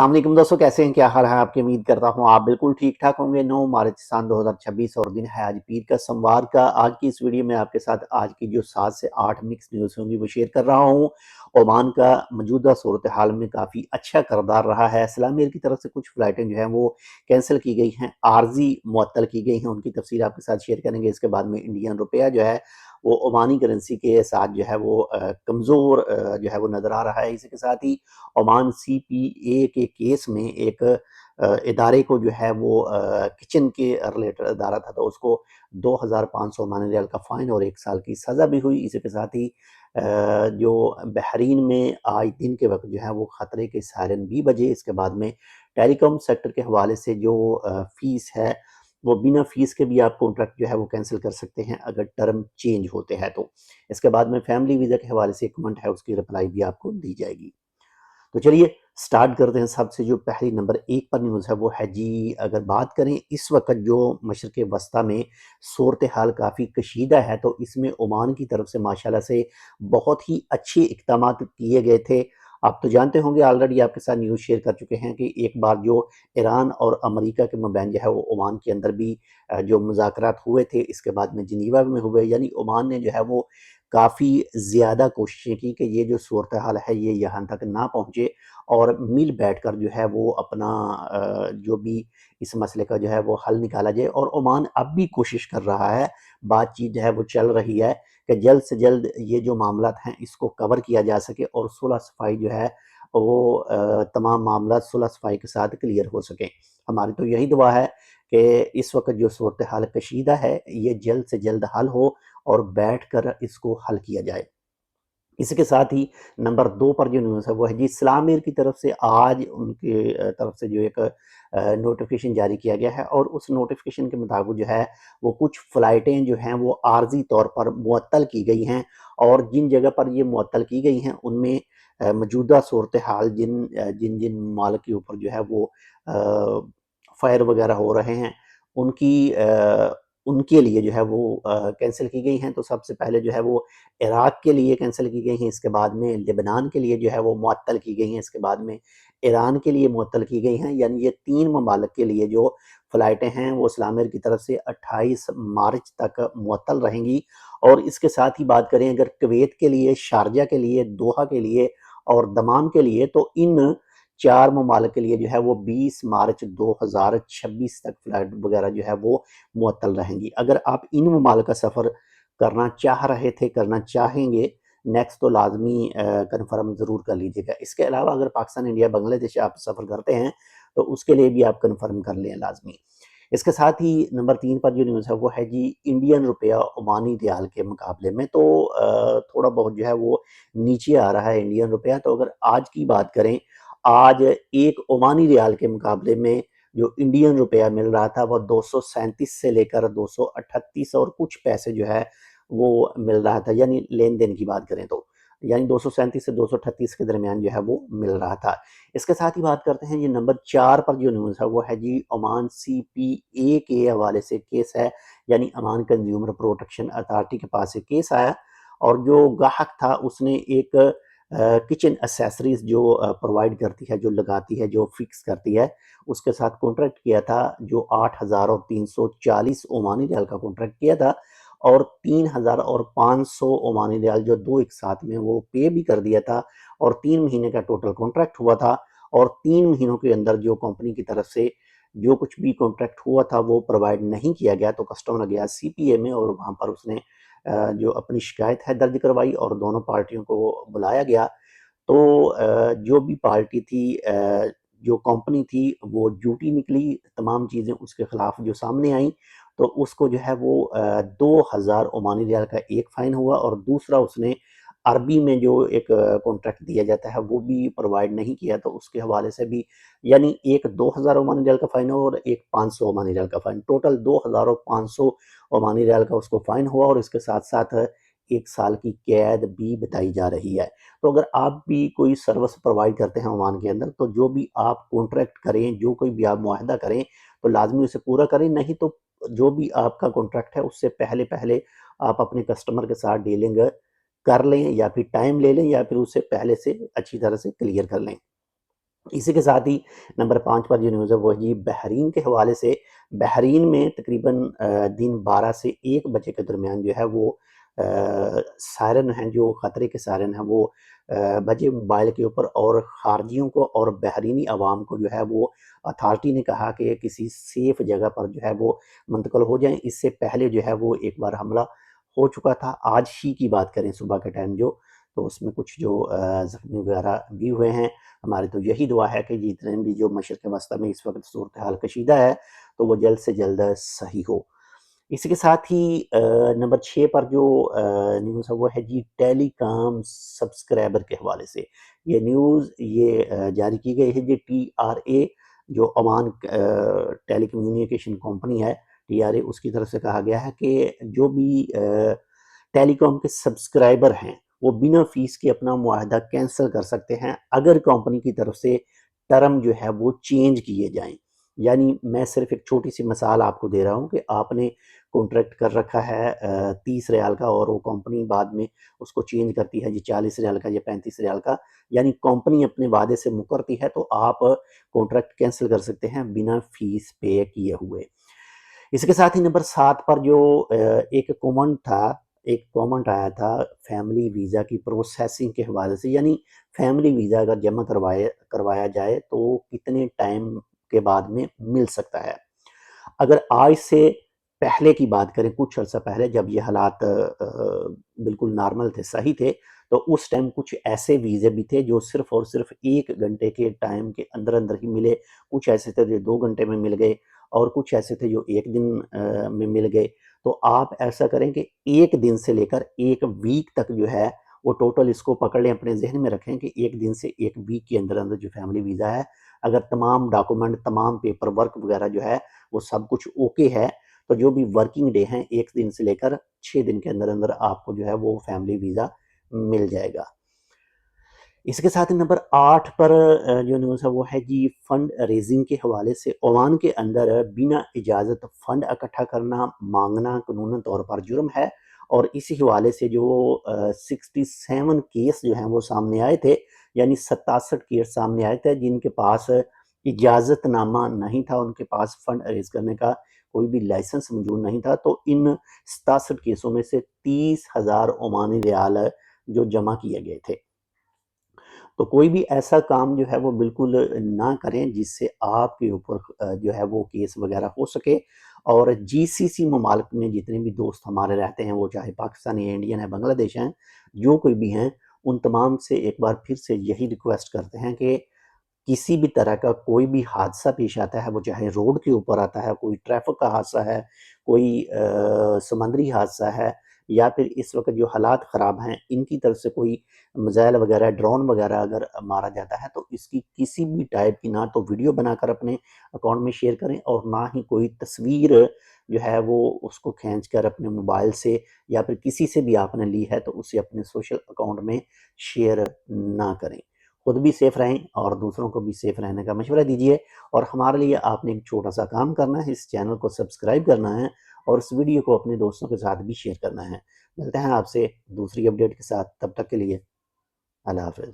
السلام علیکم دوستوں، کیسے ہیں؟ کیا حال ہے آپ کی؟ امید کرتا ہوں آپ بالکل ٹھیک ٹھاک ہوں گے۔ 9 مارچ سن 2026 اور دن ہے آج پیر کا سموار کا۔ آج کی اس ویڈیو میں آپ کے ساتھ آج کی جو 7 سے 8 مکس نیوز ہوں گی وہ شیئر کر رہا ہوں۔ عمان کا موجودہ صورتحال میں کافی اچھا کردار رہا ہے۔ اسلامی ایئر کی طرف سے کچھ فلائٹیں جو ہیں وہ کینسل کی گئی ہیں، عارضی معطل کی گئی ہیں، ان کی تفصیل آپ کے ساتھ شیئر کریں گے۔ اس کے بعد میں انڈین روپیہ جو ہے وہ عمانی کرنسی کے ساتھ جو ہے وہ کمزور جو ہے وہ نظر آ رہا ہے۔ اسی کے ساتھ ہی عمان سی پی اے کے کیس میں ایک ادارے کو جو ہے وہ کچن کے ریلیٹڈ ادارہ تھا، تو اس کو 2500 عمانی ریال کا فائن اور 1 سال کی سزا بھی ہوئی۔ اسی کے ساتھ ہی جو بحرین میں آج دن کے وقت جو ہے وہ خطرے کے سائرن بھی بجے۔ اس کے بعد میں ٹیلی کام سیکٹر کے حوالے سے جو فیس ہے وہ بنا فیس کے بھی آپ کانٹریکٹ جو ہے وہ کینسل کر سکتے ہیں اگر ٹرم چینج ہوتے ہیں تو۔ اس کے بعد میں فیملی ویزا کے حوالے سے ایک کمنٹ ہے، اس کی رپلائی بھی آپ کو دی جائے گی۔ تو چلیے سٹارٹ کرتے ہیں۔ سب سے جو پہلی نمبر 1 پر نیوز ہے وہ ہے جی، اگر بات کریں اس وقت جو مشرق وسطیٰ میں صورتحال کافی کشیدہ ہے، تو اس میں عمان کی طرف سے ماشاءاللہ سے بہت ہی اچھے اقدامات کیے گئے تھے۔ آپ تو جانتے ہوں گے، آلریڈی آپ کے ساتھ نیوز شیئر کر چکے ہیں کہ ایک بار جو ایران اور امریکہ کے مابین جو ہے وہ عمان کے اندر بھی جو مذاکرات ہوئے تھے، اس کے بعد میں جنیوا میں ہوئے، یعنی عمان نے جو ہے وہ کافی زیادہ کوششیں کی کہ یہ جو صورتحال ہے یہ یہاں تک نہ پہنچے، اور مل بیٹھ کر جو ہے وہ اپنا جو بھی اس مسئلے کا جو ہے وہ حل نکالا جائے۔ اور عمان اب بھی کوشش کر رہا ہے، بات چیت جو ہے وہ چل رہی ہے کہ جلد سے جلد یہ جو معاملات ہیں اس کو کور کیا جا سکے اور صلح صفائی جو ہے وہ تمام معاملات صلح صفائی کے ساتھ کلیئر ہو سکیں۔ ہماری تو یہی دعا ہے کہ اس وقت جو صورتحال کشیدہ ہے یہ جلد سے جلد حل ہو اور بیٹھ کر اس کو حل کیا جائے۔ اس کے ساتھ ہی نمبر 2 پر جو نیوز ہے وہ ہے جی، اسلام ایئر کی طرف سے آج ان کی طرف سے جو ایک نوٹیفیکیشن جاری کیا گیا ہے، اور اس نوٹیفیکیشن کے مطابق جو ہے وہ کچھ فلائٹیں جو ہیں وہ عارضی طور پر معطل کی گئی ہیں، اور جن جگہ پر یہ معطل کی گئی ہیں ان میں موجودہ صورتحال جن ممالک کے اوپر جو ہے وہ فائر وغیرہ ہو رہے ہیں ان کے لیے جو ہے وہ کینسل کی گئی ہیں۔ تو سب سے پہلے جو ہے وہ عراق کے لیے کینسل کی گئی ہیں، اس کے بعد میں لبنان کے لیے جو ہے وہ معطل کی گئی ہیں، اس کے بعد میں ایران کے لیے معطل کی گئی ہیں۔ یعنی یہ 3 ممالک کے لیے جو فلائٹیں ہیں وہ اسلام ایئر کی طرف سے 28 مارچ تک معطل رہیں گی۔ اور اس کے ساتھ ہی بات کریں اگر کویت کے لیے، شارجہ کے لیے، دوحہ کے لیے اور دمام کے لیے، تو ان 4 ممالک کے لیے جو ہے وہ 20 مارچ 2026 تک فلائٹ وغیرہ جو ہے وہ معطل رہیں گی۔ اگر آپ ان ممالک کا سفر کرنا چاہ رہے تھے، کرنا چاہیں گے نیکسٹ، تو لازمی کنفرم ضرور کر لیجئے گا۔ اس کے علاوہ اگر پاکستان، انڈیا، بنگلہ دیش آپ سفر کرتے ہیں تو اس کے لیے بھی آپ کنفرم کر لیں لازمی۔ اس کے ساتھ ہی نمبر 3 پر جو نیوز ہے وہ ہے جی، انڈین روپیہ عمانی ریال کے مقابلے میں تو تھوڑا بہت جو ہے وہ نیچے آ رہا ہے انڈین روپیہ۔ تو اگر آج کی بات کریں، آج ایک عمانی ریال کے مقابلے میں جو انڈین روپیہ مل رہا تھا وہ 237 سے لے کر 238 اور کچھ پیسے جو ہے وہ مل رہا تھا، یعنی لین دین کی بات کریں تو یعنی 237 سے 238 کے درمیان جو ہے وہ مل رہا تھا۔ اس کے ساتھ ہی بات کرتے ہیں یہ نمبر 4 پر جو نیوز ہے وہ ہے جی، عمان سی پی اے کے حوالے سے کیس ہے، یعنی عمان کنزیومر پروٹیکشن اتھارٹی کے پاس سے کیس آیا، اور جو گاہک تھا اس نے ایک کچن اسیسریز جو پرووائڈ کرتی ہے، جو لگاتی ہے، جو فکس کرتی ہے، اس کے ساتھ کانٹریکٹ کیا تھا، جو 8,340 عمانی ریال کا کانٹریکٹ کیا تھا، اور 3,500 عمانی ریال جو 2 ایک ساتھ میں وہ پے بھی کر دیا تھا، اور 3 مہینے کا ٹوٹل کانٹریکٹ ہوا تھا، اور 3 مہینوں کے اندر جو کمپنی کی طرف سے جو کچھ بھی کانٹریکٹ ہوا تھا وہ پرووائڈ نہیں کیا گیا، تو کسٹمر گیا سی پی اے میں، اور وہاں پر اس نے جو اپنی شکایت ہے درج کروائی، اور دونوں پارٹیوں کو بلایا گیا۔ تو جو بھی پارٹی تھی، جو کمپنی تھی، وہ جھوٹی نکلی، تمام چیزیں اس کے خلاف جو سامنے آئیں، تو اس کو جو ہے وہ 2,000 عمانی ریال کا ایک فائن ہوا، اور دوسرا اس نے عربی میں جو ایک کانٹریکٹ دیا جاتا ہے وہ بھی پرووائڈ نہیں کیا، تو اس کے حوالے سے بھی یعنی ایک 2,000 عمانی ریال کا فائن ہوا اور ایک 500 عمانی ریال کا فائن، ٹوٹل 2,500 عمانی ریال کا اس کو فائن ہوا، اور اس کے ساتھ ساتھ 1 سال کی قید بھی بتائی جا رہی ہے۔ تو اگر آپ بھی کوئی سروس پرووائڈ کرتے ہیں عمان کے اندر، تو جو بھی آپ کانٹریکٹ کریں، جو کوئی بھی آپ معاہدہ کریں، تو لازمی اسے پورا کریں، نہیں تو جو بھی آپ کا کانٹریکٹ ہے اس سے پہلے آپ اپنے کسٹمر کے ساتھ ڈیلنگ کر لیں، یا پھر ٹائم لے لیں، یا پھر اسے پہلے سے اچھی طرح سے کلیئر کر لیں۔ اسی کے ساتھ ہی نمبر 5 پر جو نیوز ہے وہ جی بحرین کے حوالے سے. بحرین میں تقریباً دن 12 سے 1 بجے کے درمیان جو ہے وہ سائرن ہیں، جو خطرے کے سائرن ہیں وہ بجے موبائل کے اوپر، اور خارجیوں کو اور بحرینی عوام کو جو ہے وہ اتھارٹی نے کہا کہ کسی سیف جگہ پر جو ہے وہ منتقل ہو جائیں. اس سے پہلے جو ہے وہ ایک بار حملہ ہو چکا تھا. آج ہی کی بات کریں صبح کے ٹائم تو اس میں کچھ جو زخمی وغیرہ بھی ہوئے ہیں. ہماری تو یہی دعا ہے کہ جتنے بھی جو مشرق وسطی میں اس وقت صورتحال کشیدہ ہے تو وہ جلد سے جلد صحیح ہو. اسی کے ساتھ ہی نمبر 6 پر جو نیوز ہے وہ ہے جی ٹیلی کام سبسکرائبر کے حوالے سے. یہ نیوز جاری کی گئی ہے جی TRA، جو عمان ٹیلی کمیونیکیشن کمپنی ہے TRA، اس کی طرف سے کہا گیا ہے کہ جو بھی ٹیلی کام کے سبسکرائبر ہیں وہ بنا فیس کے اپنا معاہدہ کینسل کر سکتے ہیں اگر کمپنی کی طرف سے ٹرم جو ہے وہ چینج کیے جائیں. یعنی میں صرف ایک چھوٹی سی مثال آپ کو دے رہا ہوں کہ آپ نے کانٹریکٹ کر رکھا ہے 30 ریال کا، اور وہ کمپنی بعد میں اس کو چینج کرتی ہے جی 40 ریال کا یا 35 ریال کا. یعنی کمپنی اپنے وعدے سے مکرتی ہے تو آپ کانٹریکٹ کینسل کر سکتے ہیں بنا فیس پے کیے ہوئے. اس کے ساتھ ہی نمبر 7 پر جو ایک کومنٹ آیا تھا فیملی ویزا کی پروسیسنگ کے حوالے سے. یعنی فیملی ویزا اگر جمع کروایا جائے تو کتنے ٹائم کے بعد میں مل سکتا ہے. اگر آج سے پہلے کی بات کریں، کچھ عرصہ پہلے جب یہ حالات بالکل نارمل تھے، صحیح تھے، تو اس ٹائم کچھ ایسے ویزے بھی تھے جو صرف اور صرف 1 گھنٹے کے ٹائم کے اندر ہی ملے. کچھ ایسے تھے جو 2 گھنٹے میں مل گئے، اور کچھ ایسے تھے جو 1 دن میں مل گئے. تو آپ ایسا کریں کہ 1 دن سے لے کر 1 ویک تک جو ہے وہ ٹوٹل اس کو پکڑ لیں، اپنے ذہن میں رکھیں کہ 1 دن سے 1 ویک کے اندر جو فیملی ویزا ہے، اگر تمام ڈاکومنٹ، تمام پیپر ورک وغیرہ جو ہے وہ سب کچھ اوکے ہے، تو جو بھی ورکنگ ڈے ہیں 1 دن سے لے کر 6 دن کے اندر آپ کو جو ہے وہ فیملی ویزا مل جائے گا. اس کے ساتھ نمبر 8 پر جو نیوز ہے وہ ہے جی فنڈ ریزنگ کے حوالے سے. عمان کے اندر بنا اجازت فنڈ اکٹھا کرنا، مانگنا قانونی طور پر جرم ہے، اور اسی حوالے سے جو 67 کیس جو ہیں وہ سامنے آئے تھے، یعنی 67 کیس سامنے آئے تھے جن کے پاس اجازت نامہ نہیں تھا، ان کے پاس فنڈ ریز کرنے کا کوئی بھی لائسنس موجود نہیں تھا. تو ان 67 کیسوں میں سے 30,000 عمانی ریال جو جمع کیے گئے تھے. تو کوئی بھی ایسا کام جو ہے وہ بالکل نہ کریں جس سے آپ کے اوپر جو ہے وہ کیس وغیرہ ہو سکے. اور GCC ممالک میں جتنے بھی دوست ہمارے رہتے ہیں، وہ چاہے پاکستانی ہے، انڈین ہے، بنگلہ دیش ہیں، جو کوئی بھی ہیں، ان تمام سے ایک بار پھر سے یہی ریکویسٹ کرتے ہیں کہ کسی بھی طرح کا کوئی بھی حادثہ پیش آتا ہے، وہ چاہے روڈ کے اوپر آتا ہے، کوئی ٹریفک کا حادثہ ہے، کوئی سمندری حادثہ ہے، یا پھر اس وقت جو حالات خراب ہیں ان کی طرف سے کوئی میزائل وغیرہ، ڈرون وغیرہ اگر مارا جاتا ہے، تو اس کی کسی بھی ٹائپ کی نہ تو ویڈیو بنا کر اپنے اکاؤنٹ میں شیئر کریں، اور نہ ہی کوئی تصویر جو ہے وہ اس کو کھینچ کر اپنے موبائل سے یا پھر کسی سے بھی آپ نے لی ہے تو اسے اپنے سوشل اکاؤنٹ میں شیئر نہ کریں. خود بھی سیف رہیں اور دوسروں کو بھی سیف رہنے کا مشورہ دیجیے. اور ہمارے لیے آپ نے ایک چھوٹا سا کام کرنا ہے، اس چینل کو سبسکرائب کرنا ہے اور اس ویڈیو کو اپنے دوستوں کے ساتھ بھی شیئر کرنا ہے. ملتے ہیں آپ سے دوسری اپڈیٹ کے ساتھ، تب تک کے لیے اللہ حافظ.